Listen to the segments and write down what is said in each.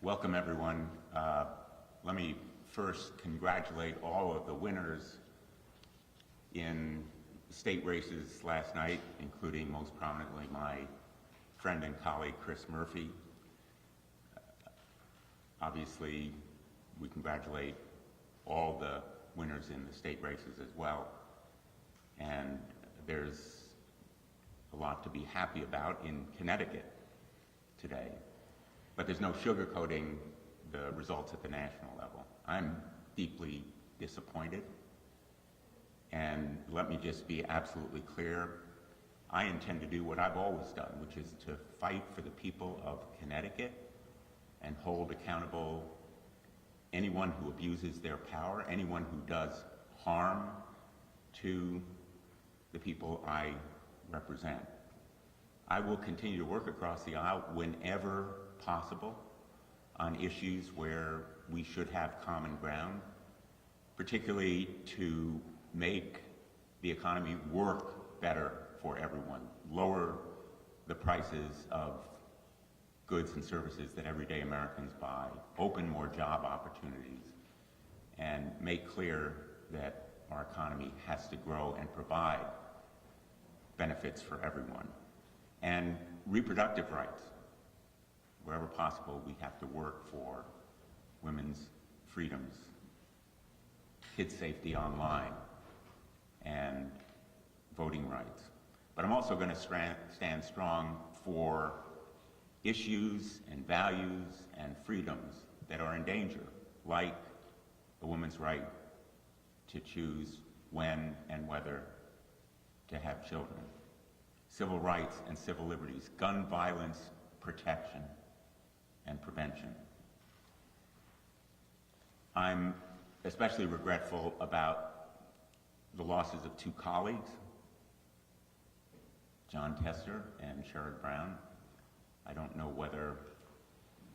Welcome, everyone. Let me first congratulate all of the winners in state races last night, including most prominently my friend and colleague Chris Murphy. Obviously, we congratulate all the winners in the state races as well. And there's a lot to be happy about in Connecticut today. But there's no sugarcoating the results at the national level. I'm deeply disappointed. And let me just be absolutely clear. I intend to do what I've always done, which is to fight for the people of Connecticut and hold accountable anyone who abuses their power, anyone who does harm to the people I represent. I will continue to work across the aisle whenever possible on issues where we should have common ground, particularly to make the economy work better for everyone, lower the prices of goods and services that everyday Americans buy, open more job opportunities, and make clear that our economy has to grow and provide benefits for everyone. And reproductive rights. Wherever possible, we have to work for women's freedoms, kids' safety online, and voting rights. But I'm also going to stand strong for issues and values and freedoms that are in danger, like the woman's right to choose when and whether to have children, civil rights and civil liberties, gun violence protection and prevention. I'm especially regretful about the losses of two colleagues, John Tester and Sherrod Brown. I don't know whether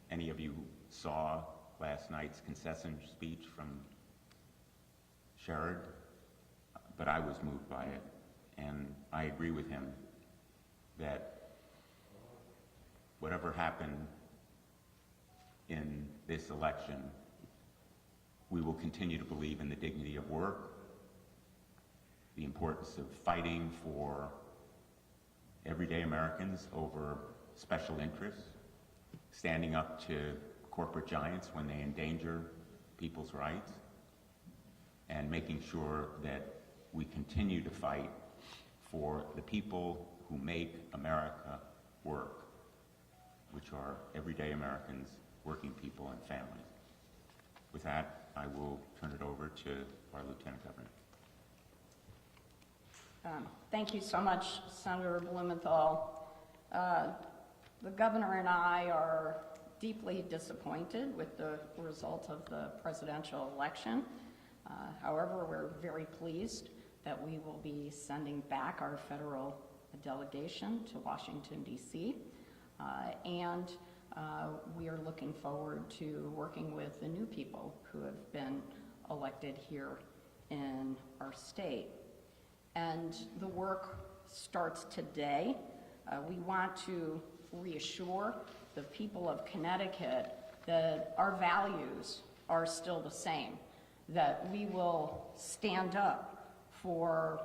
any of you saw last night's concession speech from Sherrod, but I was moved by it, and I agree with him that whatever happened in this election, we will continue to believe in the dignity of work, the importance of fighting for everyday Americans over special interests, standing up to corporate giants when they endanger people's rights, and making sure that we continue to fight for the people who make America work, which are everyday Americans, working people, and families. With that, I will turn it over to our Lieutenant Governor. Thank you so much, Senator Blumenthal. The Governor and I are deeply disappointed with the result of the presidential election. However, we're very pleased that we will be sending back our federal delegation to Washington, D.C., and we are looking forward to working with the new people who have been elected here in our state. And the work starts today. We want to reassure the people of Connecticut that our values are still the same, that we will stand up for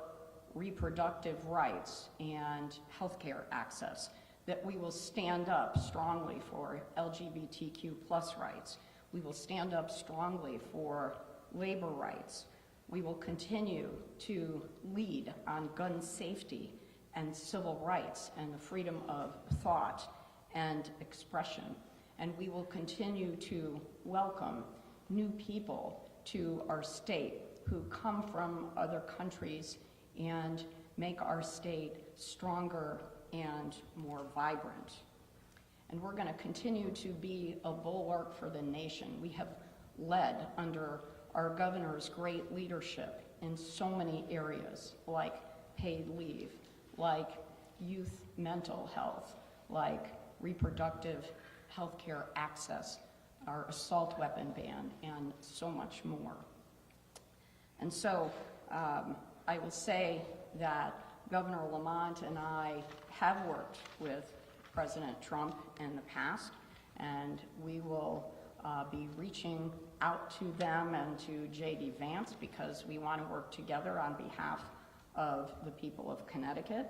reproductive rights and healthcare access, that we will stand up strongly for LGBTQ+ rights. We will stand up strongly for labor rights. We will continue to lead on gun safety and civil rights and the freedom of thought and expression. And we will continue to welcome new people to our state who come from other countries and make our state stronger and more vibrant. And we're going to continue to be a bulwark for the nation. We have led under our governor's great leadership in so many areas, like paid leave, like youth mental health, like reproductive health care access, our assault weapon ban, and so much more. And so I will say that Governor Lamont and I have worked with President Trump in the past, And we will be reaching out to them and to J.D. Vance because we want to work together on behalf of the people of Connecticut.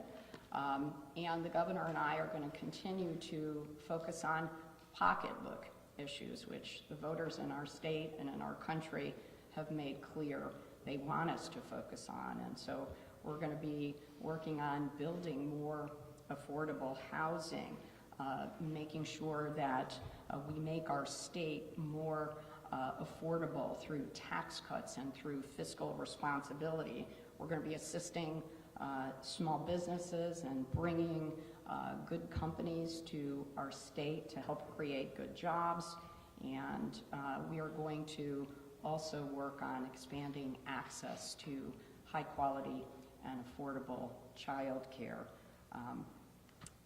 And the governor and I are going to continue to focus on pocketbook issues, which the voters in our state and in our country have made clear they want us to focus on. And so we're going to be working on building more affordable housing, making sure that we make our state more affordable through tax cuts and through fiscal responsibility. We're going to be assisting small businesses and bringing good companies to our state to help create good jobs. And we are going to also work on expanding access to high quality and affordable child care.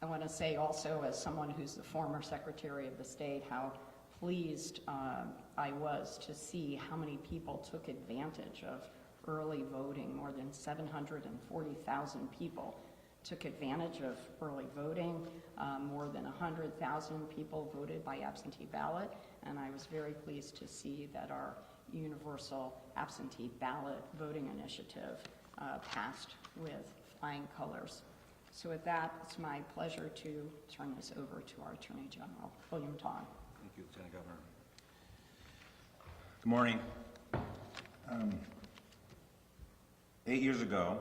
I want to say also, as someone who's the former Secretary of the State, how pleased I was to see how many people took advantage of early voting. More than 740,000 people took advantage of early voting. More than 100,000 people voted by absentee ballot, and I was very pleased to see that our universal absentee ballot voting initiative passed with flying colors. So with that, it's my pleasure to turn this over to our Attorney General, William Tong. Thank you, Lieutenant Governor. Good morning. 8 years ago,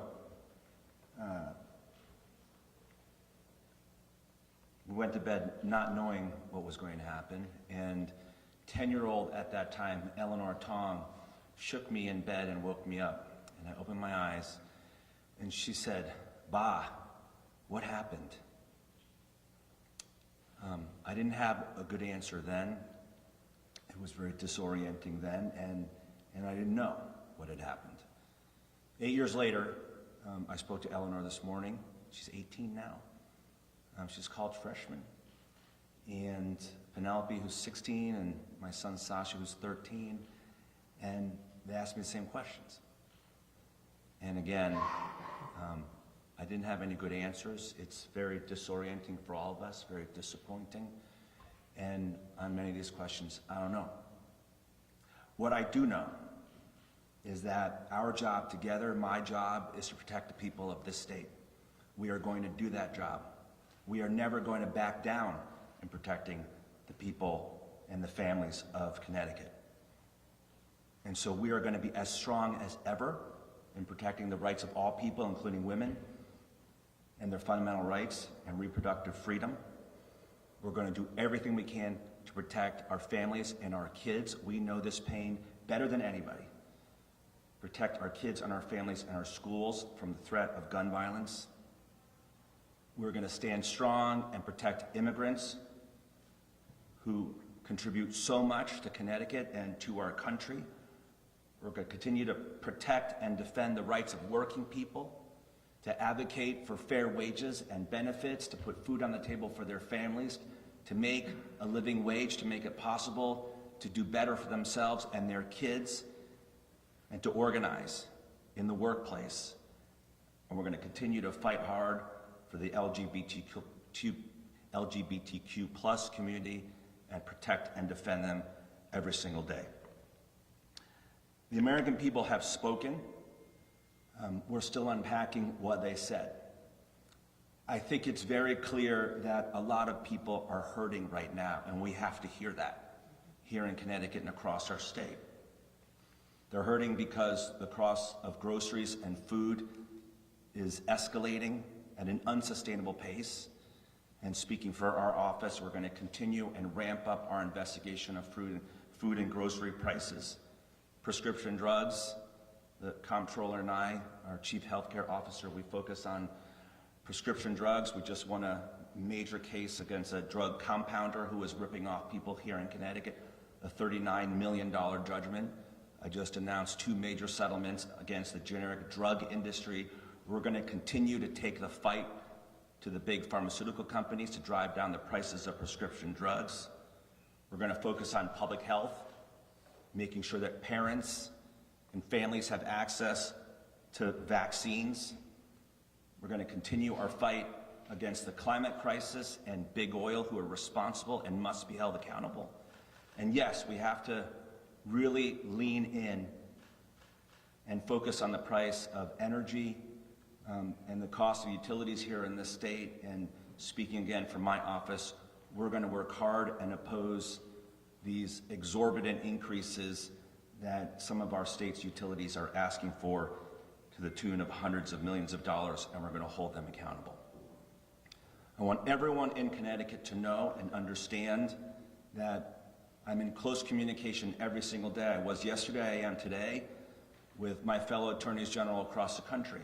we went to bed not knowing what was going to happen, and 10-year-old at that time, Eleanor Tong, shook me in bed and woke me up. And I opened my eyes, and she said, "Ba, what happened?" I didn't have a good answer then. It was very disorienting then, and I didn't know what had happened. 8 years later, I spoke to Eleanor this morning. She's 18 now. She's a college freshman. And Penelope, who's 16, and my son Sasha, who's 13. And they asked me the same questions. And again, I didn't have any good answers. It's very disorienting for all of us, very disappointing. And on many of these questions, I don't know. What I do know is that our job together, my job, is to protect the people of this state. We are going to do that job. We are never going to back down in protecting the people and the families of Connecticut. And so we are going to be as strong as ever in protecting the rights of all people, including women, and their fundamental rights and reproductive freedom. We're going to do everything we can to protect our families and our kids. We know this pain better than anybody. Protect our kids and our families and our schools from the threat of gun violence. We're going to stand strong and protect immigrants who contribute so much to Connecticut and to our country. We're going to continue to protect and defend the rights of working people, to advocate for fair wages and benefits, to put food on the table for their families, to make a living wage, to make it possible to do better for themselves and their kids, and to organize in the workplace. And we're going to continue to fight hard for the LGBTQ plus community and protect and defend them every single day. The American people have spoken. We're still unpacking what they said. I think it's very clear that a lot of people are hurting right now, and we have to hear that here in Connecticut and across our state. They're hurting because the cost of groceries and food is escalating at an unsustainable pace. And speaking for our office, we're going to continue and ramp up our investigation of food and grocery prices. Prescription drugs, the comptroller and I, our chief healthcare officer, we focus on prescription drugs. We just won a major case against a drug compounder who was ripping off people here in Connecticut, a $39 million judgment. I just announced 2 major settlements against the generic drug industry. We're going to continue to take the fight to the big pharmaceutical companies to drive down the prices of prescription drugs. We're going to focus on public health, making sure that parents and families have access to vaccines. We're going to continue our fight against the climate crisis and big oil, who are responsible and must be held accountable. And yes, we have to really lean in and focus on the price of energy and the cost of utilities here in this state. And speaking again from my office, we're going to work hard and oppose these exorbitant increases that some of our state's utilities are asking for, to the tune of hundreds of millions of dollars, and we're going to hold them accountable. I want everyone in Connecticut to know and understand that I'm in close communication every single day. I was yesterday, I am today, with my fellow attorneys general across the country.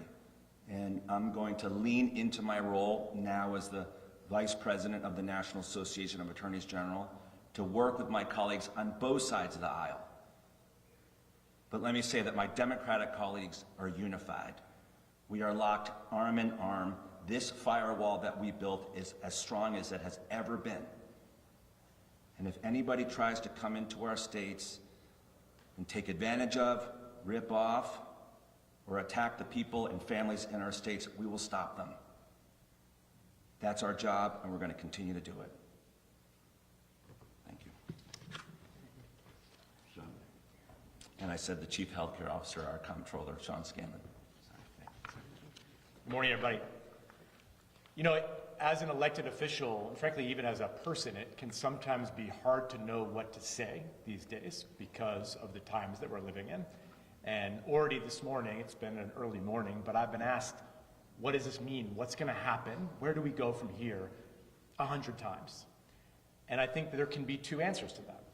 And I'm going to lean into my role now as the Vice President of the National Association of Attorneys General to work with my colleagues on both sides of the aisle. But let me say that my Democratic colleagues are unified. We are locked arm in arm. This firewall that we built is as strong as it has ever been. And if anybody tries to come into our states and take advantage of, rip off, or attack the people and families in our states, we will stop them. That's our job, and we're going to continue to do it. Thank you. Sean? And I said the Chief Healthcare Officer, our Comptroller, Sean Scanlon. Good morning, everybody. You know, as an elected official, and frankly, even as a person, it can sometimes be hard to know what to say these days because of the times that we're living in. And already this morning, it's been an early morning, but I've been asked, what does this mean? What's going to happen? Where do we go from here? 100 times. And I think that there can be two answers to that.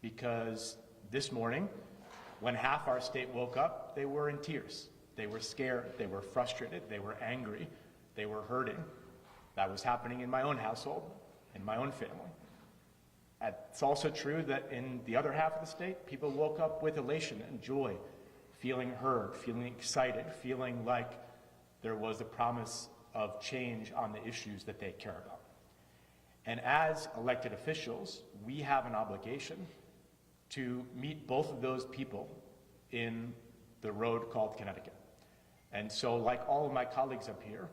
Because this morning, when half our state woke up, they were in tears. They were scared, they were frustrated, they were angry, they were hurting. That was happening in my own household, in my own family. It's also true that in the other half of the state, people woke up with elation and joy, feeling heard, feeling excited, feeling like there was a promise of change on the issues that they care about. And as elected officials, we have an obligation to meet both of those people in the road called Connecticut. And so, like all of my colleagues up here,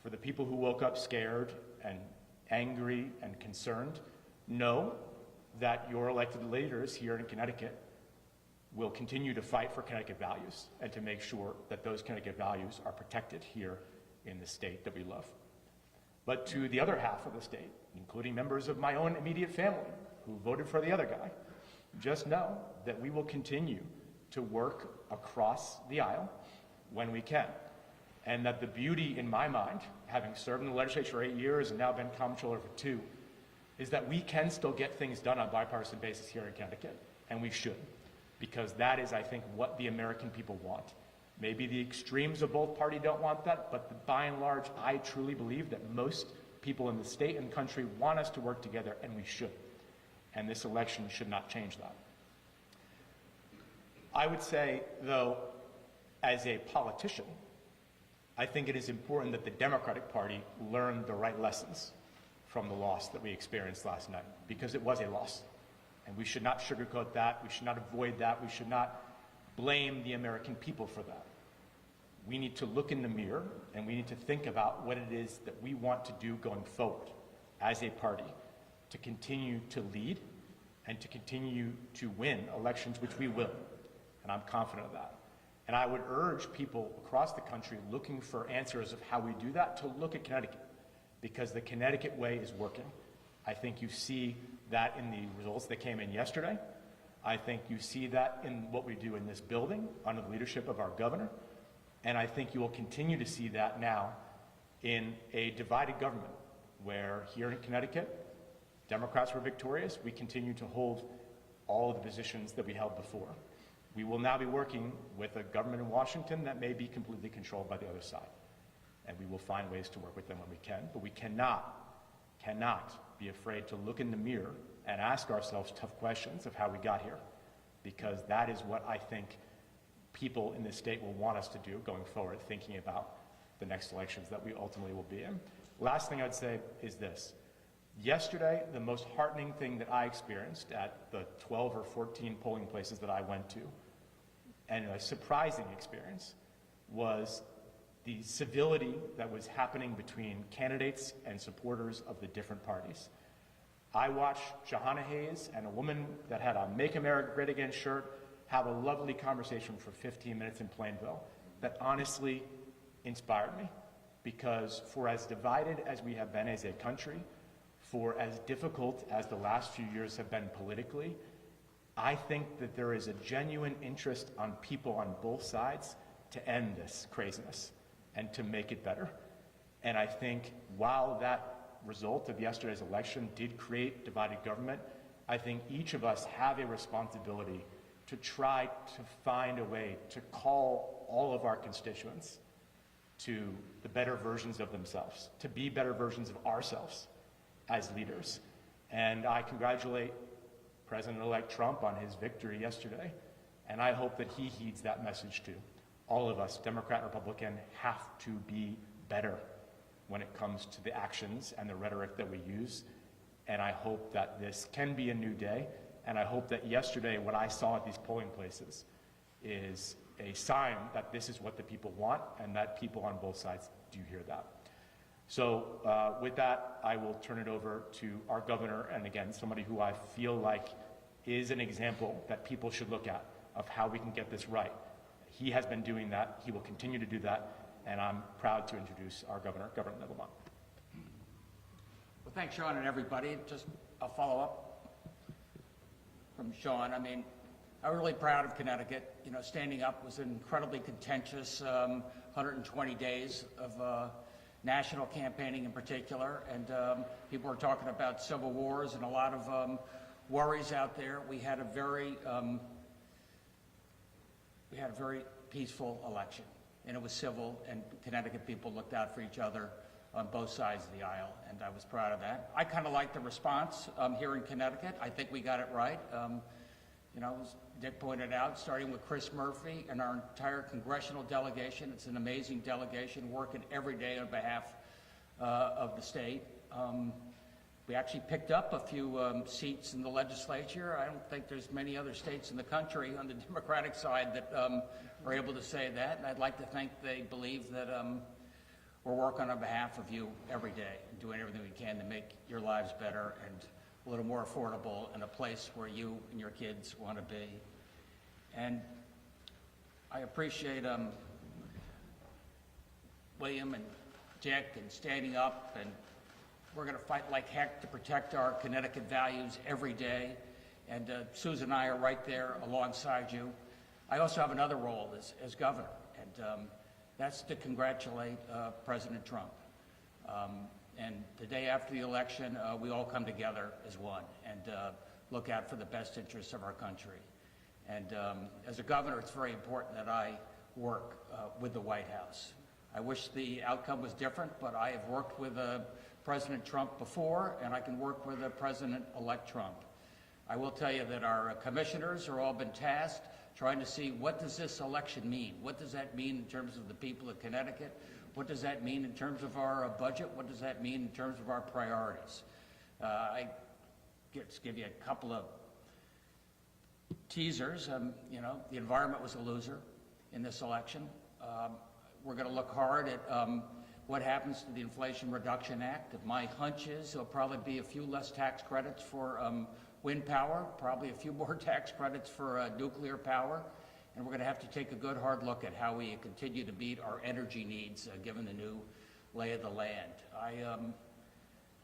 for the people who woke up scared and angry and concerned, know that your elected leaders here in Connecticut will continue to fight for Connecticut values and to make sure that those Connecticut values are protected here in the state that we love. But to the other half of the state, including members of my own immediate family who voted for the other guy, just know that we will continue to work across the aisle when we can. And that the beauty in my mind, having served in the legislature for 8 years and now been comptroller for 2, is that we can still get things done on a bipartisan basis here in Connecticut, and we should, because that is, I think, what the American people want. Maybe the extremes of both parties don't want that, but by and large, I truly believe that most people in the state and country want us to work together, and we should. And this election should not change that. I would say, though, as a politician, I think it is important that the Democratic Party learn the right lessons from the loss that we experienced last night, because it was a loss. And we should not sugarcoat that, we should not avoid that, we should not blame the American people for that. We need to look in the mirror and we need to think about what it is that we want to do going forward as a party to continue to lead and to continue to win elections, which we will. And I'm confident of that. And I would urge people across the country looking for answers of how we do that to look at Connecticut, because the Connecticut way is working. I think you see that in the results that came in yesterday. I think you see that in what we do in this building under the leadership of our governor. And I think you will continue to see that now in a divided government, where here in Connecticut, Democrats were victorious. We continue to hold all of the positions that we held before. We will now be working with a government in Washington that may be completely controlled by the other side. And we will find ways to work with them when we can, but we cannot be afraid to look in the mirror and ask ourselves tough questions of how we got here, because that is what I think people in this state will want us to do going forward, thinking about the next elections that we ultimately will be in. Last thing I'd say is this. Yesterday, the most heartening thing that I experienced at the 12 or 14 polling places that I went to, and a surprising experience, was the civility that was happening between candidates and supporters of the different parties. I watched Shahana Hayes and a woman that had a Make America Great Again shirt have a lovely conversation for 15 minutes in Plainville that honestly inspired me, because for as divided as we have been as a country, for as difficult as the last few years have been politically, I think that there is a genuine interest on people on both sides to end this craziness and to make it better. And I think while that result of yesterday's election did create divided government, I think each of us have a responsibility to try to find a way to call all of our constituents to the better versions of themselves, to be better versions of ourselves as leaders. And I congratulate President-elect Trump on his victory yesterday, and I hope that he heeds that message too. All of us, Democrat and Republican, have to be better when it comes to the actions and the rhetoric that we use. And I hope that this can be a new day. And I hope that yesterday what I saw at these polling places is a sign that this is what the people want and that people on both sides do hear that. So with that, I will turn it over to our governor, and again, somebody who I feel like is an example that people should look at of how we can get this right. He has been doing that. He will continue to do that. And I'm proud to introduce our governor, Governor Nettleman. Well, thanks, Sean, and everybody. Just a follow-up from Sean. I mean, I'm really proud of Connecticut. You know, standing up was an incredibly contentious 120 days of national campaigning in particular, and people were talking about civil wars and a lot of worries out there. We had a very peaceful election, and it was civil, and Connecticut people looked out for each other on both sides of the aisle, and I was proud of that. I kind of like the response here in Connecticut. I think we got it right. You know, as Dick pointed out, starting with Chris Murphy and our entire congressional delegation. It's an amazing delegation working every day on behalf of the state. We actually picked up a few seats in the legislature. I don't think there's many other states in the country on the Democratic side that are able to say that. And I'd like to think they believe that we're working on behalf of you every day and doing everything we can to make your lives better and a little more affordable and a place where you and your kids want to be. And I appreciate William and Dick and standing up, and we're going to fight like heck to protect our Connecticut values every day. And Susan and I are right there alongside you. I also have another role as governor, and that's to congratulate President Trump. And the day after the election, we all come together as one and look out for the best interests of our country. And as a governor, it's very important that I work with the White House. I wish the outcome was different, but I have worked with President Trump before, and I can work with President-elect Trump. I will tell you that our commissioners are all been tasked trying to see, what does this election mean? What does that mean in terms of the people of Connecticut? What does that mean in terms of our budget? What does that mean in terms of our priorities? I just give you a couple of teasers. You know, the environment was a loser in this election. We're going to look hard at what happens to the Inflation Reduction Act. My hunch is there'll probably be a few less tax credits for wind power, probably a few more tax credits for nuclear power, and we're going to have to take a good hard look at how we continue to meet our energy needs given the new lay of the land.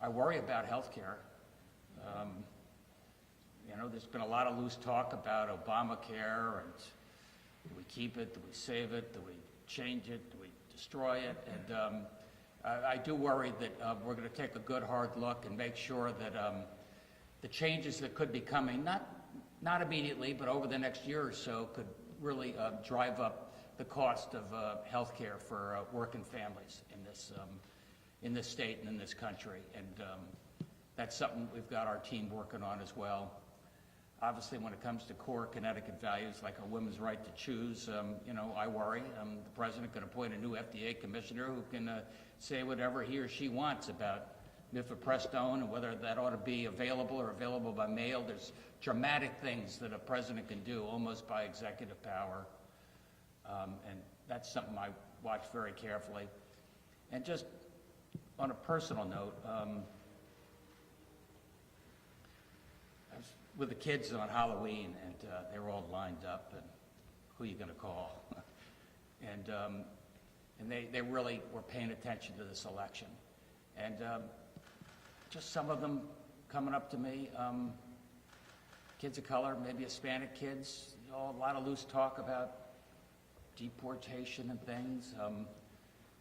I worry about health care. You know, there's been a lot of loose talk about Obamacare, and do we keep it, do we save it, do we change it, do we destroy it? And I do worry that we're going to take a good hard look and make sure that the changes that could be coming, not immediately, but over the next year or so, could really drive up the cost of health care for working families in this state and in this country. And that's something we've got our team working on as well. Obviously, when it comes to core Connecticut values like a women's right to choose, you know, I worry. The president can appoint a new FDA commissioner who can say whatever he or she wants about mifepristone and whether that ought to be available or available by mail. There's dramatic things that a president can do almost by executive power. And that's something I watch very carefully. And just on a personal note, I was with the kids on Halloween, and they were all lined up, and who are you going to call? And they really were paying attention to this election. And just some of them coming up to me, kids of color, maybe Hispanic kids, you know, a lot of loose talk about deportation and things.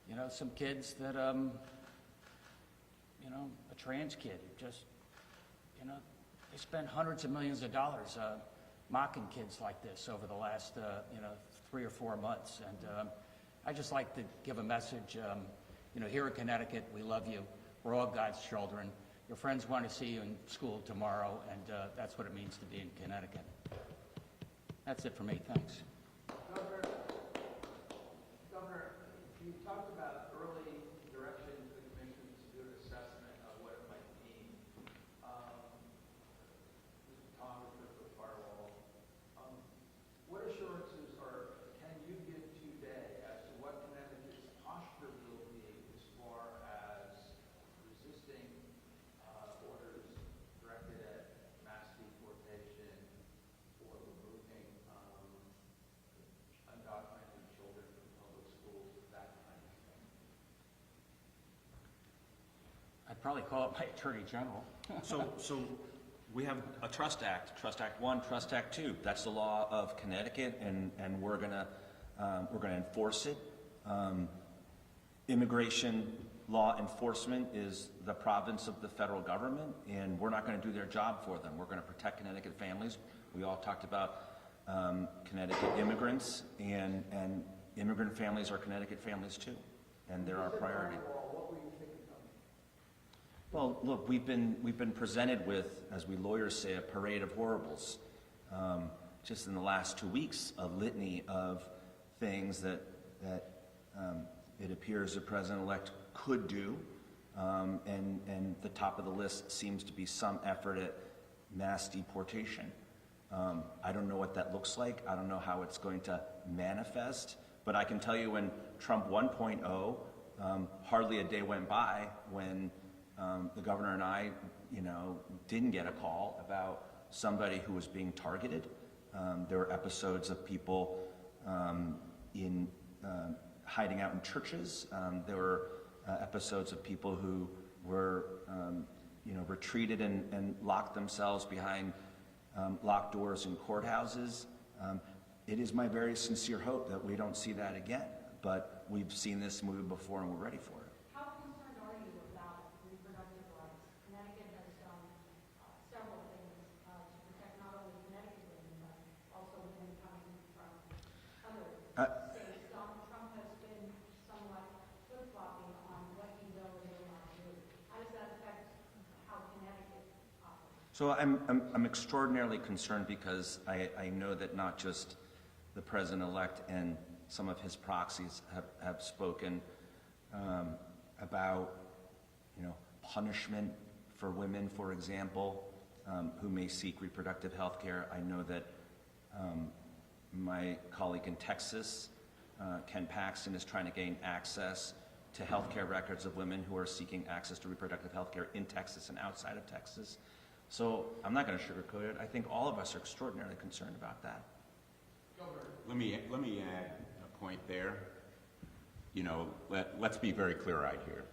You know, some kids that, you know, a trans kid, just, you know, they spend hundreds of millions of dollars mocking kids like this over the last, you know, 3 or 4 months. And I just like to give a message. You know, here in Connecticut, we love you. We're all God's children. Your friends want to see you in school tomorrow, and that's what it means to be in Connecticut. That's it for me. Thanks. Governor, you talked about early direction to the commission to do an assessment of what it might mean. Tom referred to a firewall. What assurances can you give today as to what Connecticut's posture will be as far as resisting orders directed at mass deportation or removing undocumented children from public schools, that kind of thing? I'd probably call it my Attorney General. So we have a Trust Act, Trust Act 1, Trust Act 2. That's the law of Connecticut, and we're gonna enforce it. Immigration law enforcement is the province of the federal government, and we're not going to do their job for them. We're going to protect Connecticut families. We all talked about Connecticut immigrants, and immigrant families are Connecticut families too, and they're our priority. What were you thinking of? Well, look, we've been presented with, as we lawyers say, a parade of horribles. Just in the last 2 weeks, a litany of things that it appears the president-elect could do, and the top of the list seems to be some effort at mass deportation. I don't know what that looks like. I don't know how it's going to manifest, but I can tell you when Trump 1.0, hardly a day went by when the governor and I, you know, didn't get a call about somebody who was being targeted. There were episodes of people hiding out in churches. There were episodes of people who were, you know, retreated and locked themselves behind locked doors in courthouses. It is my very sincere hope that we don't see that again, but we've seen this movie before and we're ready for it. How concerned are you about reproductive rights? Connecticut has done several things to protect not only Connecticut women, but also women coming from other states. Trump has been somewhat flip-flopping on what he will and will not do. How does that affect how Connecticut operates? So I'm extraordinarily concerned because I know that not just the president-elect and some of his proxies have spoken about, you know, punishment for women, for example, who may seek reproductive health care. I know that my colleague in Texas, Ken Paxton, is trying to gain access to health care records of women who are seeking access to reproductive health care in Texas and outside of Texas. So I'm not going to sugarcoat it. I think all of us are extraordinarily concerned about that. Let me add a point there. You know, let's be very clear-eyed here.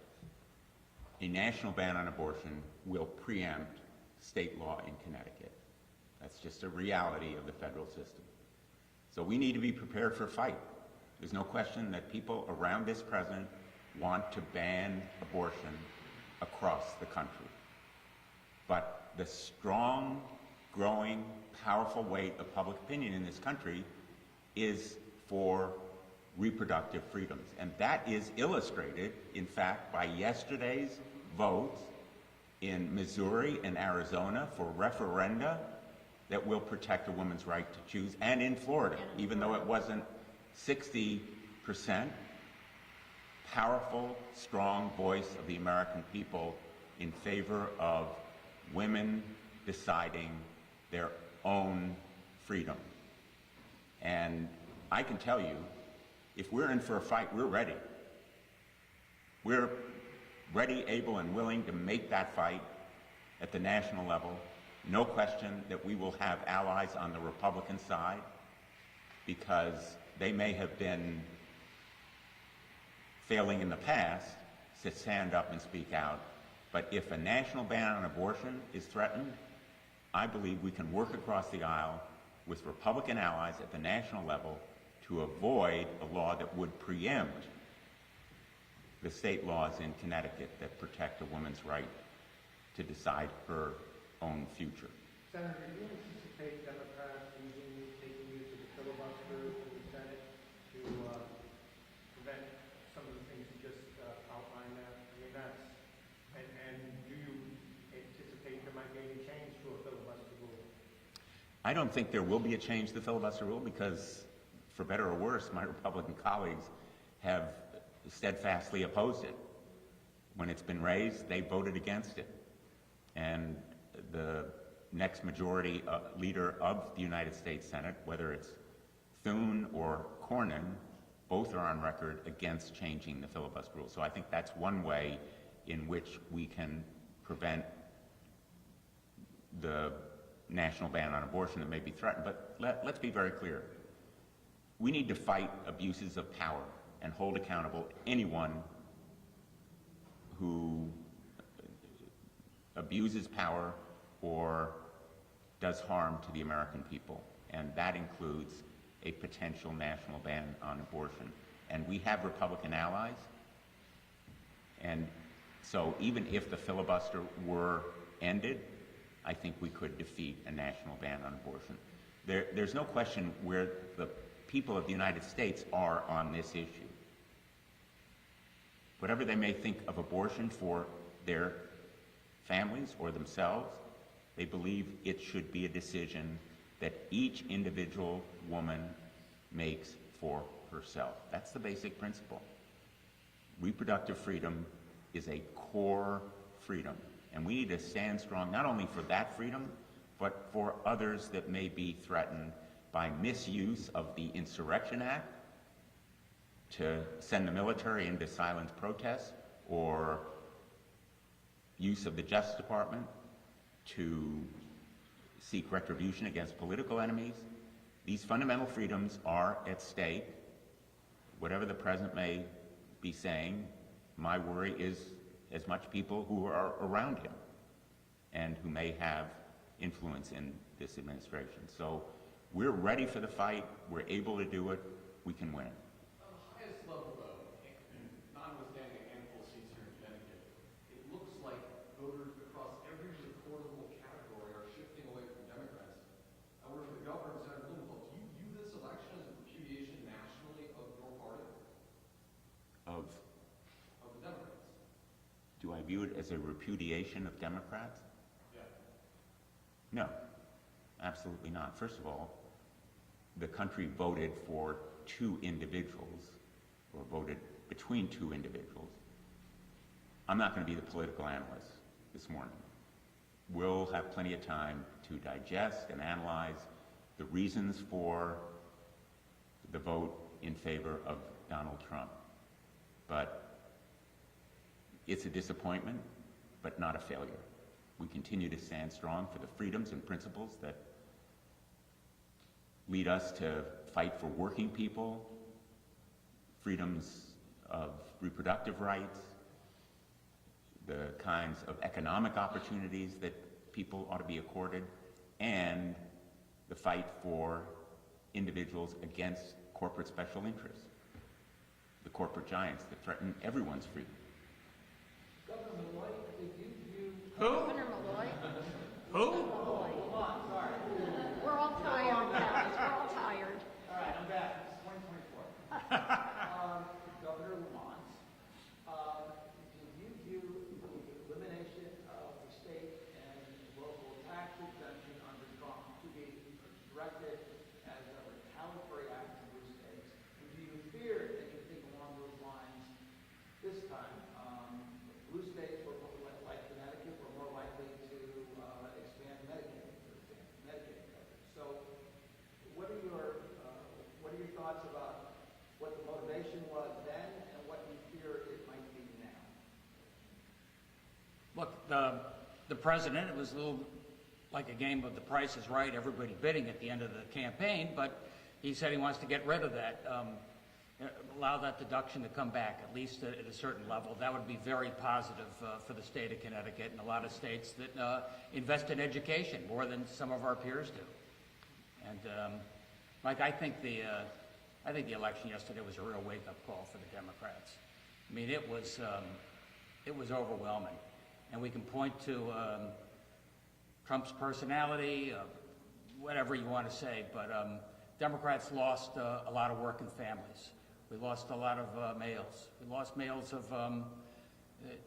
A national ban on abortion will preempt state law in Connecticut. That's just a reality of the federal system. So we need to be prepared for a fight. There's no question that people around this president want to ban abortion across the country. But the strong, growing, powerful weight of public opinion in this country is for reproductive freedoms. And that is illustrated, in fact, by yesterday's votes in Missouri and Arizona for referenda that will protect a woman's right to choose, and in Florida, even though it wasn't 60%, powerful, strong voice of the American people in favor of women deciding their own freedom. And I can tell you If we're in for a fight, we're ready. We're ready, able, and willing to make that fight at the national level. No question that we will have allies on the Republican side because they may have been failing in the past to stand up and speak out. But if a national ban on abortion is threatened, I believe we can work across the aisle with Republican allies at the national level to avoid a law that would preempt the state laws in Connecticut that protect a woman's right to decide her own future. Senator, do you anticipate Democrats taking use of the filibuster in the Senate to prevent some of the things you just outlined there? I mean, and do you anticipate there might be any change to a filibuster rule? I don't think there will be a change to the filibuster rule because, for better or worse, my Republican colleagues have steadfastly opposed it. When it's been raised, they voted against it. And the next majority leader of the United States Senate, whether it's Thune or Cornyn, both are on record against changing the filibuster rule. So I think that's one way in which we can prevent the national ban on abortion that may be threatened. But let's be very clear. We need to fight abuses of power and hold accountable anyone who abuses power or does harm to the American people. And that includes a potential national ban on abortion. And we have Republican allies. And so even if the filibuster were ended, I think we could defeat a national ban on abortion. There's no question where the people of the United States are on this issue. Whatever they may think of abortion for their families or themselves, they believe it should be a decision that each individual woman makes for herself. That's the basic principle. Reproductive freedom is a core freedom, and we need to stand strong not only for that freedom, but for others that may be threatened by misuse of the Insurrection Act to send the military into silent protest, or use of the Justice Department to seek retribution against political enemies. These fundamental freedoms are at stake. Whatever the president may be saying, my worry is as much people who are around him and who may have influence in this administration. So we're ready for the fight. We're able to do it. We can win. On the highest level, though, notwithstanding a handful of seats here in Connecticut, it looks like voters across every recordable category are shifting away from Democrats. I wonder if the governor, Senator Blumenthal, do you view this election as a repudiation nationally of your party? Of the Democrats? Do I view it as a repudiation of Democrats? Yeah. No, absolutely not. First of all, the country voted for two individuals, or voted between two individuals. I'm not going to be the political analyst this morning. We'll have plenty of time to digest and analyze the reasons for the vote in favor of Donald Trump. But it's a disappointment, but not a failure. We continue to stand strong for the freedoms and principles that lead us to fight for working people, freedoms of reproductive rights, the kinds of economic opportunities that people ought to be accorded, and the fight for individuals against corporate special interests, the corporate giants that threaten everyone's freedom. Governor Malloy, did you view... Governor Malloy? Malloy. We're all tired, guys. We're all tired. All right, I'm back. It's 2024. Governor Lamont, did you view the elimination of the state and local tax exemption under Trump to be directed as a retaliatory act of blue states? And do you fear anything along those lines this time? Blue states, like Connecticut, were more likely to expand Medicaid. president, it was a little like a game of The Price is Right, everybody bidding at the end of the campaign, but he said he wants to get rid of that, allow that deduction to come back, at least at a certain level. That would be very positive for the state of Connecticut and a lot of states that invest in education more than some of our peers do. And Mike, I think the election yesterday was a real wake-up call for the Democrats. I mean, it was overwhelming, and we can point to Trump's personality, whatever you want to say, but Democrats lost a lot of working families. We lost a lot of males. We lost males of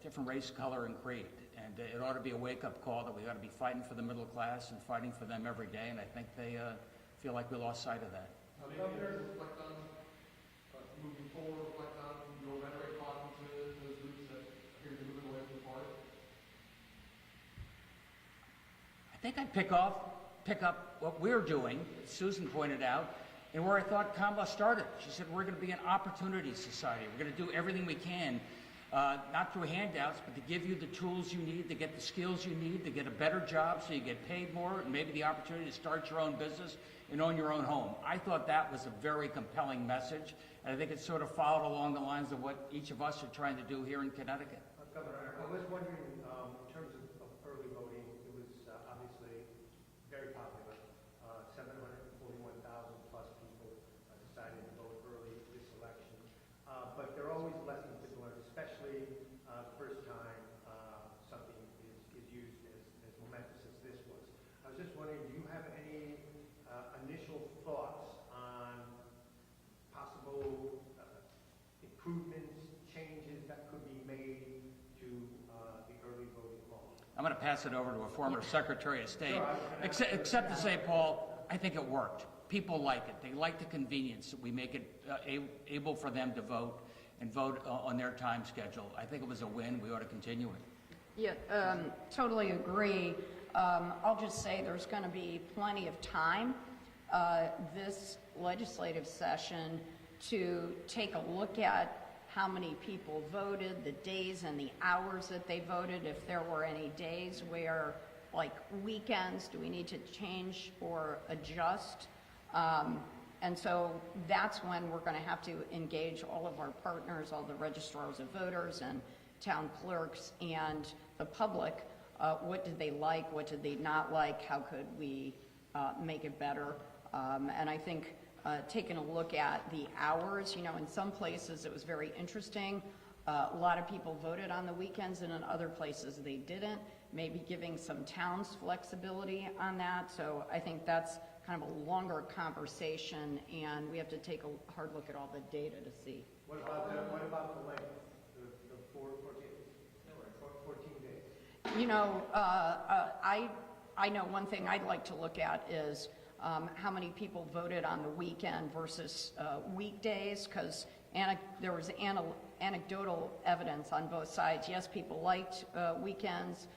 different race, color, and creed. And it ought to be a wake-up call that we ought to be fighting for the middle class and fighting for them every day, and I think they feel like we lost sight of that. Governor, reflect on, moving forward, reflect on your rhetoric talking to those groups that appear to be moving away from the party? I think I'd pick up what we're doing, as Susan pointed out, and where I thought Kamala started. She said, we're going to be an opportunity society. We're going to do everything we can, not through handouts, but to give you the tools you need, to get the skills you need, to get a better job so you get paid more, and maybe the opportunity to start your own business and own your own home. I thought that was a very compelling message, and I think it sort of followed along the lines of what each of us are trying to do here in Connecticut. Governor, I was wondering, in terms of early voting, it was obviously very popular. 741,000 plus people decided to vote early this election. But there are always lessons to learn, especially first time something is used as momentous as this was. I was just wondering, do you have any initial thoughts on possible improvements, changes that could be made to the early voting law? I'm going to pass it over to a former Secretary of State, Sure, except to say, Paul, I think it worked. People like it. They like the convenience. We make it able for them to vote and vote on their time schedule. I think it was a win. We ought to continue it. Yeah, totally agree. I'll just say there's going to be plenty of time this legislative session to take a look at how many people voted, the days and the hours that they voted, if there were any days where, like weekends, do we need to change or adjust? And so that's when we're going to have to engage all of our partners, all the registrars of voters and town clerks and the public. What did they like? What did they not like? How could we make it better? And I think taking a look at the hours, you know, in some places it was very interesting. A lot of people voted on the weekends, and in other places they didn't. Maybe giving some towns flexibility on that. So I think that's kind of a longer conversation, and we have to take a hard look at all the data to see. What about the length, the 14 days? You know, I know one thing I'd like to look at is how many people voted on the weekend versus weekdays, because there was anecdotal evidence on both sides. Yes, people liked weekends.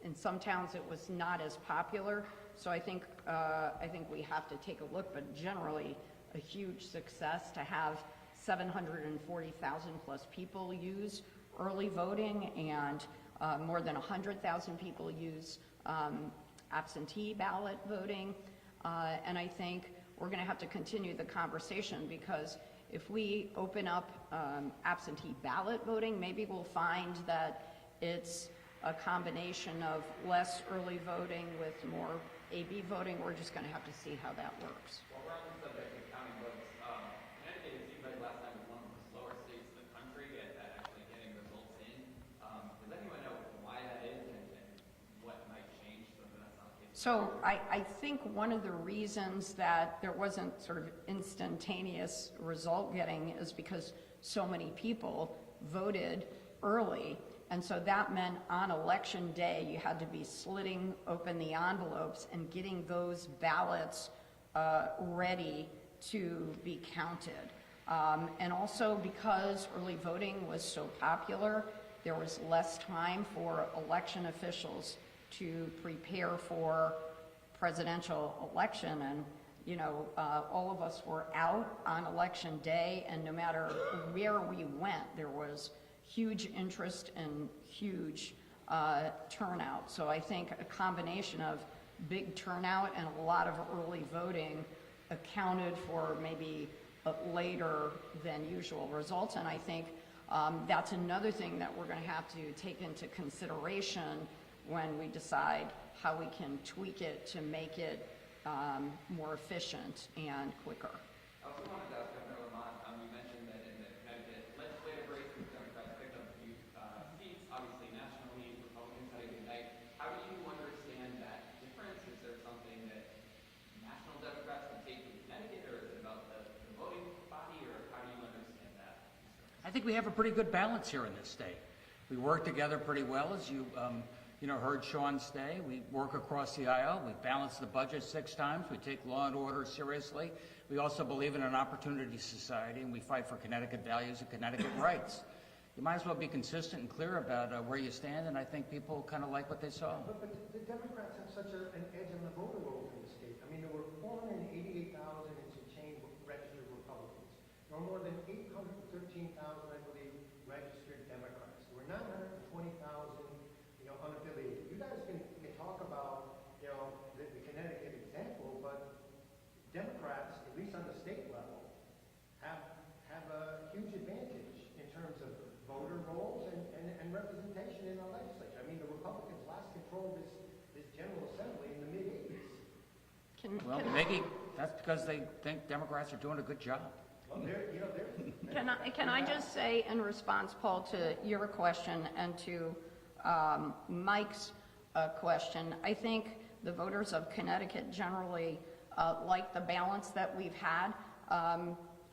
In some towns it was not as popular. So I think we have to take a look, but generally a huge success to have 740,000 plus people use early voting, and more than 100,000 people use absentee ballot voting. And I think we're going to have to continue the conversation, because if we open up absentee ballot voting, maybe we'll find that it's a combination of less early voting with more AB voting. We're just going to have to see how that works. Well, we're on the subject of counting votes. Connecticut, it seems like last time was one of the slower states in the country at actually getting results in. Does anyone know why that is and what might change so that that's not the case? So I think one of the reasons that there wasn't sort of instantaneous result getting is because so many people voted early. And so that meant on election day, you had to be slitting open the envelopes and getting those ballots ready to be counted. And also because early voting was so popular, there was less time for election officials to prepare for presidential election. And, you know, all of us were out on election day, and no matter where we went, there was huge interest and huge turnout. So I think a combination of big turnout and a lot of early voting accounted for maybe later than usual results. And I think that's another thing that we're going to have to take into consideration when we decide how we can tweak it to make it more efficient and quicker. I also wanted to ask Governor Lamont, you mentioned that in the Connecticut legislative races, Democrats picked up a few seats, obviously nationally, Republicans had a good night. How do you understand that difference? Is there something that national Democrats would take from Connecticut, or is it about the voting body, or how do you understand that? I think we have a pretty good balance here in this state. We work together pretty well, as you heard Sean say. We work across the aisle. We balance the budget 6 times. We take law and order seriously. We also believe in an opportunity society, and we fight for Connecticut values and Connecticut rights. You might as well be consistent and clear about where you stand, and I think people kind of like what they saw. But the Democrats have such an edge on the voter rolls in the state. I mean, there were 488,000 and some change registered Republicans. There were more than 813,000, I believe, registered Democrats. There were 920,000, unaffiliated. You guys can talk about, the Connecticut example, but Democrats, at least on the state level, have a huge advantage in terms of voter rolls and representation in our legislature. I mean, the Republicans last controlled this General Assembly in the mid-'80s. Well, maybe that's because they think Democrats are doing a good job. Well, Can I just say in response, Paul, to your question and to Mike's question, I think the voters of Connecticut generally like the balance that we've had.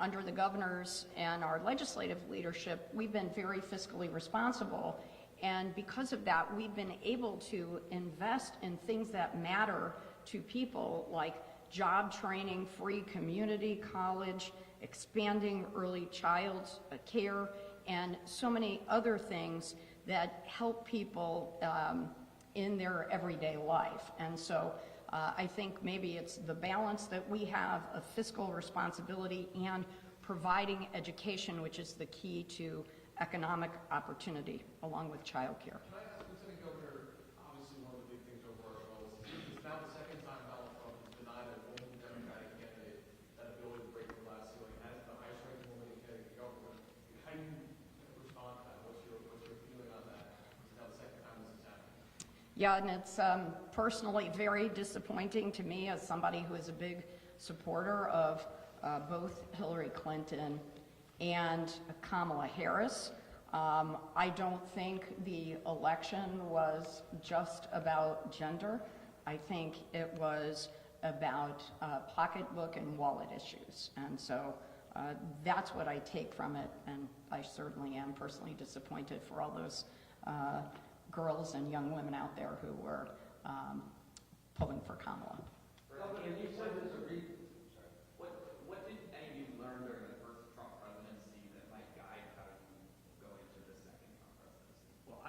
Under the governors and our legislative leadership, we've been very fiscally responsible, and because of that, we've been able to invest in things that matter to people, like job training, free community college, expanding early child care, and so many other things that help people in their everyday life. And so I think maybe it's the balance that we have of fiscal responsibility and providing education, which is the key to economic opportunity, along with child care. Can I ask Lieutenant Governor, obviously one of the big things over our goals, it's now the second time Donald Trump has denied a woman Democratic candidate that ability to break the glass ceiling as the highest ranking woman in Connecticut government. How do you respond to that? What's your feeling on that? It's now the second time this has happened. Yeah, and it's personally very disappointing to me as somebody who is a big supporter of both Hillary Clinton and Kamala Harris. I don't think the election was just about gender. I think it was about pocketbook and wallet issues. And so that's what I take from it, and I certainly am personally disappointed for all those girls and young women out there who were pulling for Kamala. Governor, you said there's a reason. What did any of you learn during the first Trump presidency that might guide how you go into the second Trump presidency? Well,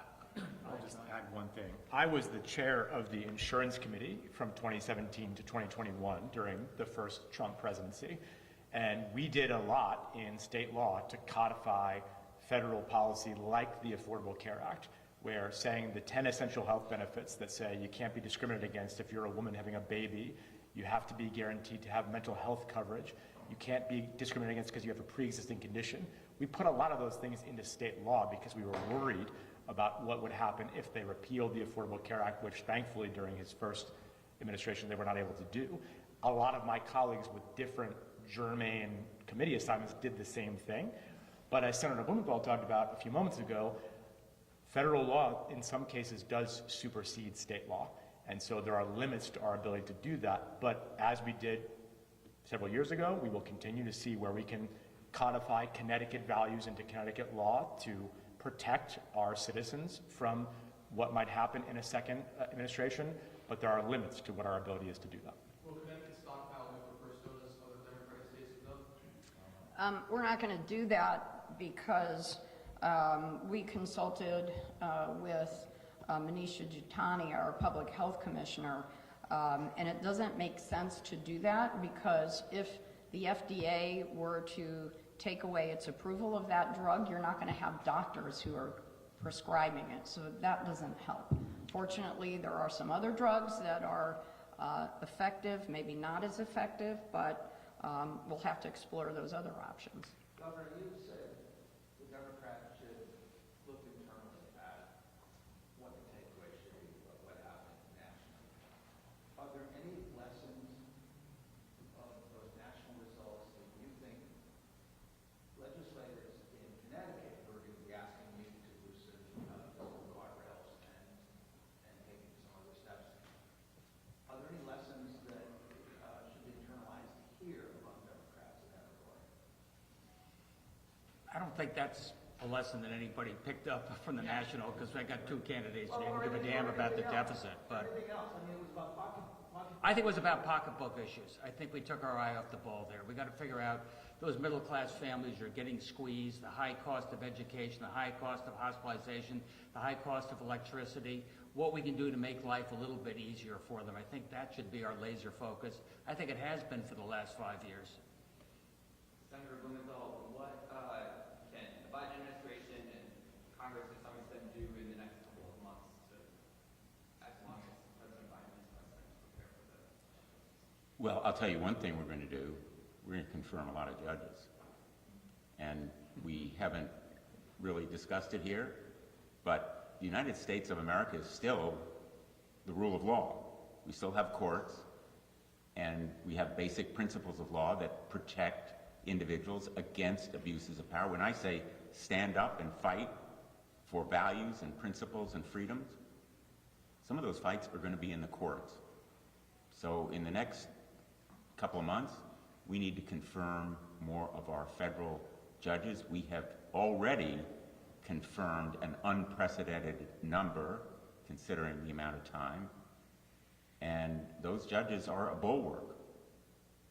I'll just add one thing. I was the chair of the insurance committee from 2017 to 2021 during the first Trump presidency, and we did a lot in state law to codify federal policy like the Affordable Care Act, where saying the 10 essential health benefits that say you can't be discriminated against if you're a woman having a baby, you have to be guaranteed to have mental health coverage, you can't be discriminated against because you have a pre-existing condition. We put a lot of those things into state law because we were worried about what would happen if they repealed the Affordable Care Act, which thankfully during his first administration they were not able to do. A lot of my colleagues with different germane committee assignments did the same thing. But as Senator Blumenthal talked about a few moments ago, federal law in some cases does supersede state law. And so there are limits to our ability to do that. But as we did several years ago, we will continue to see where we can codify Connecticut values into Connecticut law to protect our citizens from what might happen in a second administration. But there are limits to what our ability is to do that. Will Connecticut stockpile nuclear first notice other Democratic states have done? We're not going to do that because we consulted with Manisha Jutani, our public health commissioner, and it doesn't make sense to do that because if the FDA were to take away its approval of that drug, you're not going to have doctors who are prescribing it, so that doesn't help. Fortunately, there are some other drugs that are effective, maybe not as effective, but we'll have to explore those other options. Governor, you said the Democrats should look internally at what the takeaway should be, what happened nationally. Are there any lessons of those national results that you think legislators in Connecticut who are going to be asking you to loosen the guardrails and taking some other steps, are there any lessons that should be internalized here among Democrats in that regard? I don't think that's a lesson that anybody picked up from the national, because I got two candidates who didn't give a damn about the deficit, but Everything else, I mean, it was about pocket. I think it was about pocketbook issues. I think we took our eye off the ball there. We got to figure out those middle-class families are getting squeezed, the high cost of education, the high cost of hospitalization, the high cost of electricity, what we can do to make life a little bit easier for them. I think that should be our laser focus. I think it has been for the last 5 years. Senator Blumenthal, what can the Biden administration and Congress to some extent do in the next couple of months to, as long as President Biden is president, to prepare for this? Well, I'll tell you one thing we're going to do. We're going to confirm a lot of judges. And we haven't really discussed it here, but the United States of America is still the rule of law. We still have courts, and we have basic principles of law that protect individuals against abuses of power. When I say stand up and fight for values and principles and freedoms, some of those fights are going to be in the courts. So in the next couple of months, we need to confirm more of our federal judges. We have already confirmed an unprecedented number, considering the amount of time, and those judges are a bulwark.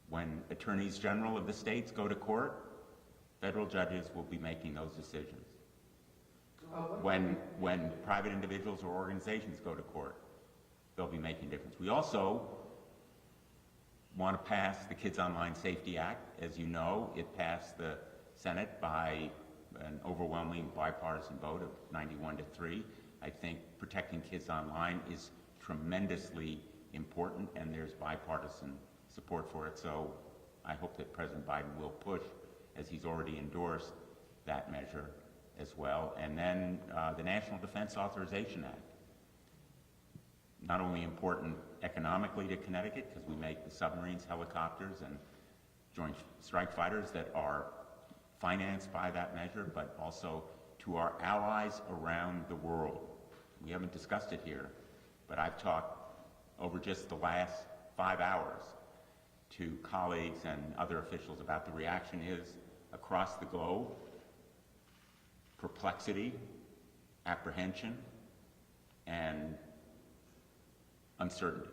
When attorneys general of the states go to court, federal judges will be making those decisions. When private individuals or organizations go to court, they'll be making difference. We also want to pass the Kids Online Safety Act. As you know, it passed the Senate by an overwhelming bipartisan vote of 91-3. I think protecting kids online is tremendously important, and there's bipartisan support for it. So I hope that President Biden will push, as he's already endorsed, that measure as well. And then the National Defense Authorization Act. Not only important economically to Connecticut, because we make the submarines, helicopters, and joint strike fighters that are financed by that measure, but also to our allies around the world. We haven't discussed it here, but I've talked over just the last 5 hours to colleagues and other officials about the reaction is across the globe: perplexity, apprehension, and uncertainty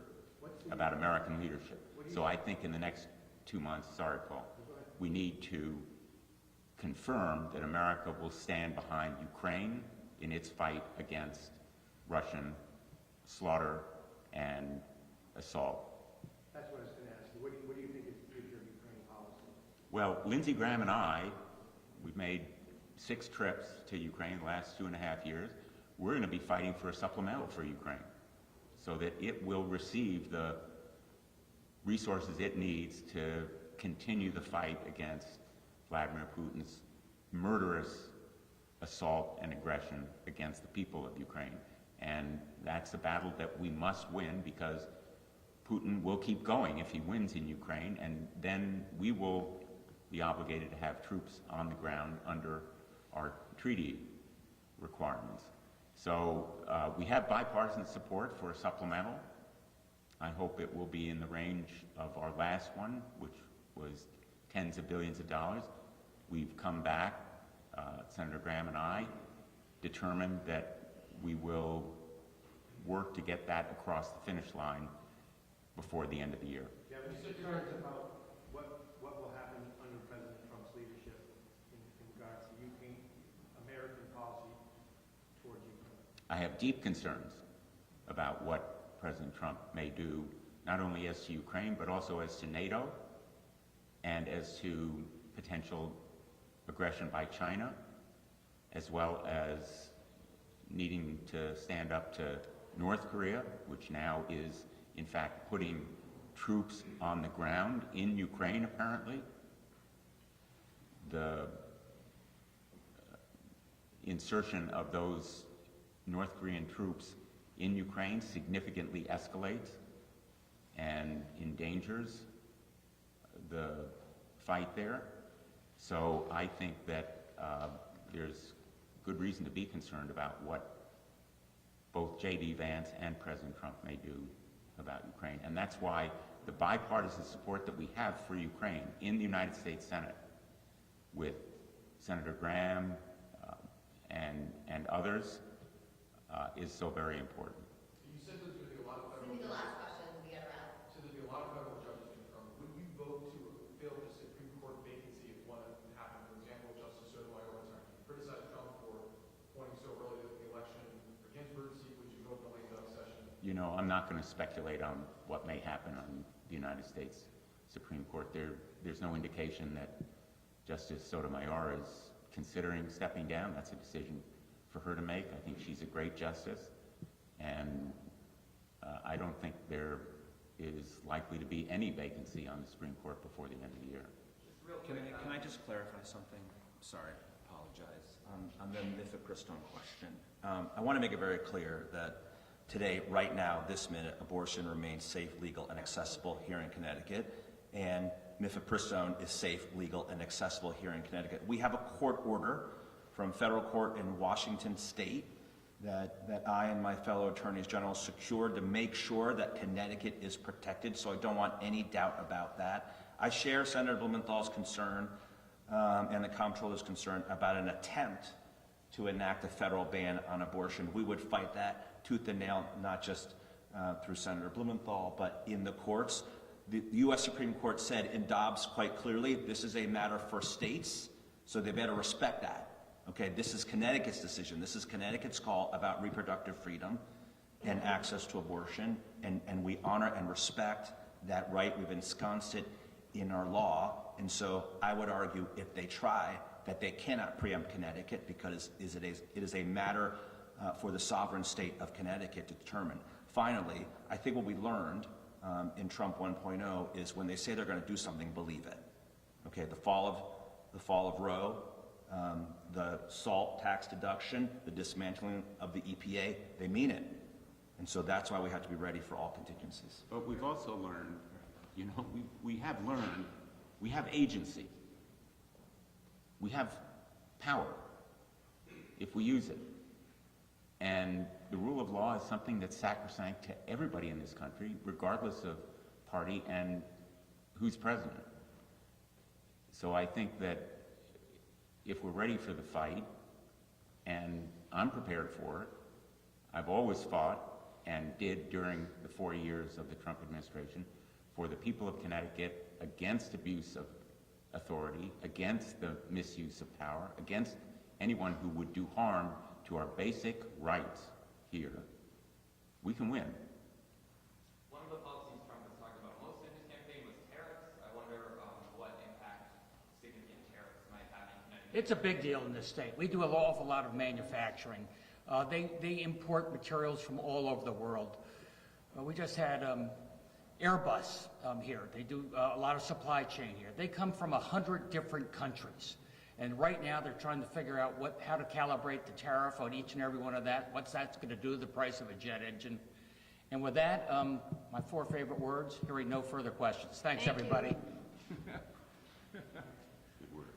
about American leadership. So I think in the next 2 months, sorry, Paul, we need to confirm that America will stand behind Ukraine in its fight against Russian slaughter and assault. That's what I was going to ask you. What do you think is your Ukraine policy? Well, Lindsey Graham and I, we've made 6 trips to Ukraine the last 2.5 years. We're going to be fighting for a supplemental for Ukraine so that it will receive the resources it needs to continue the fight against Vladimir Putin's murderous assault and aggression against the people of Ukraine. And that's a battle that we must win, because Putin will keep going if he wins in Ukraine, and then we will be obligated to have troops on the ground under our treaty requirements. So we have bipartisan support for a supplemental. I hope it will be in the range of our last one, which was tens of billions of dollars. We've come back, Senator Graham and I, determined that we will work to get that across the finish line before the end of the year. Do you have any concerns about what will happen under President Trump's leadership in regards to Ukraine, American policy towards Ukraine? I have deep concerns about what President Trump may do, not only as to Ukraine, but also as to NATO, and as to potential aggression by China, as well as needing to stand up to North Korea, which now is, in fact, putting troops on the ground in Ukraine, apparently. The insertion of those North Korean troops in Ukraine significantly escalates and endangers the fight there. So I think that there's good reason to be concerned about what both J.D. Vance and President Trump may do about Ukraine. And that's why the bipartisan support that we have for Ukraine in the United States Senate with Senator Graham and others is so very important. You said there's going to be a lot of federal judges. The last question we get around. So there'll be a lot of federal judges confirmed. Would you vote to fill the Supreme Court vacancy if one happened? For example, Justice Sotomayor was criticized Trump for appointing so early to the election for Ginsburg's seat. Would you vote in the lame duck session? You know, I'm not going to speculate on what may happen on the United States Supreme Court. There's no indication that Justice Sotomayor is considering stepping down. That's a decision for her to make. I think she's a great justice, and I don't think there is likely to be any vacancy on the Supreme Court before the end of the year. Can I just clarify something? Sorry, apologize. On the mifepristone question, I want to make it very clear that today, right now, this minute, abortion remains safe, legal, and accessible here in Connecticut, and mifepristone is safe, legal, and accessible here in Connecticut. We have a court order from federal court in Washington State that I and my fellow attorneys general secured to make sure that Connecticut is protected, so I don't want any doubt about that. I share Senator Blumenthal's concern and the comptroller's concern about an attempt to enact a federal ban on abortion. We would fight that tooth and nail, not just through Senator Blumenthal, but in the courts. The U.S. Supreme Court said in Dobbs quite clearly, this is a matter for states, so they better respect that. Okay, this is Connecticut's decision. This is Connecticut's call about reproductive freedom and access to abortion, and we honor and respect that right. We've ensconced it in our law, and so I would argue if they try that they cannot preempt Connecticut because it is a matter for the sovereign state of Connecticut to determine. Finally, I think what we learned in Trump 1.0 is when they say they're going to do something, believe it. Okay, the fall of Roe, the SALT tax deduction, the dismantling of the EPA, they mean it. And so that's why we have to be ready for all contingencies. But we've also learned, you know, we have learned, we have agency. We have power if we use it. And the rule of law is something that's sacrosanct to everybody in this country, regardless of party and who's president. So I think that if we're ready for the fight, and I'm prepared for it, I've always fought and did during the 4 years of the Trump administration for the people of Connecticut against abuse of authority, against the misuse of power, against anyone who would do harm to our basic rights here. We can win. One of the policies Trump has talked about most in his campaign was tariffs. I wonder what impact significant tariffs might have in Connecticut. It's a big deal in this state. We do an awful lot of manufacturing. They import materials from all over the world. We just had Airbus here. They do a lot of supply chain here. They come from 100 different countries. And right now they're trying to figure out how to calibrate the tariff on each and every one of that, what's that's going to do to the price of a jet engine. And with that, my 4 favorite words, hearing no further questions. Thanks, everybody. Good word.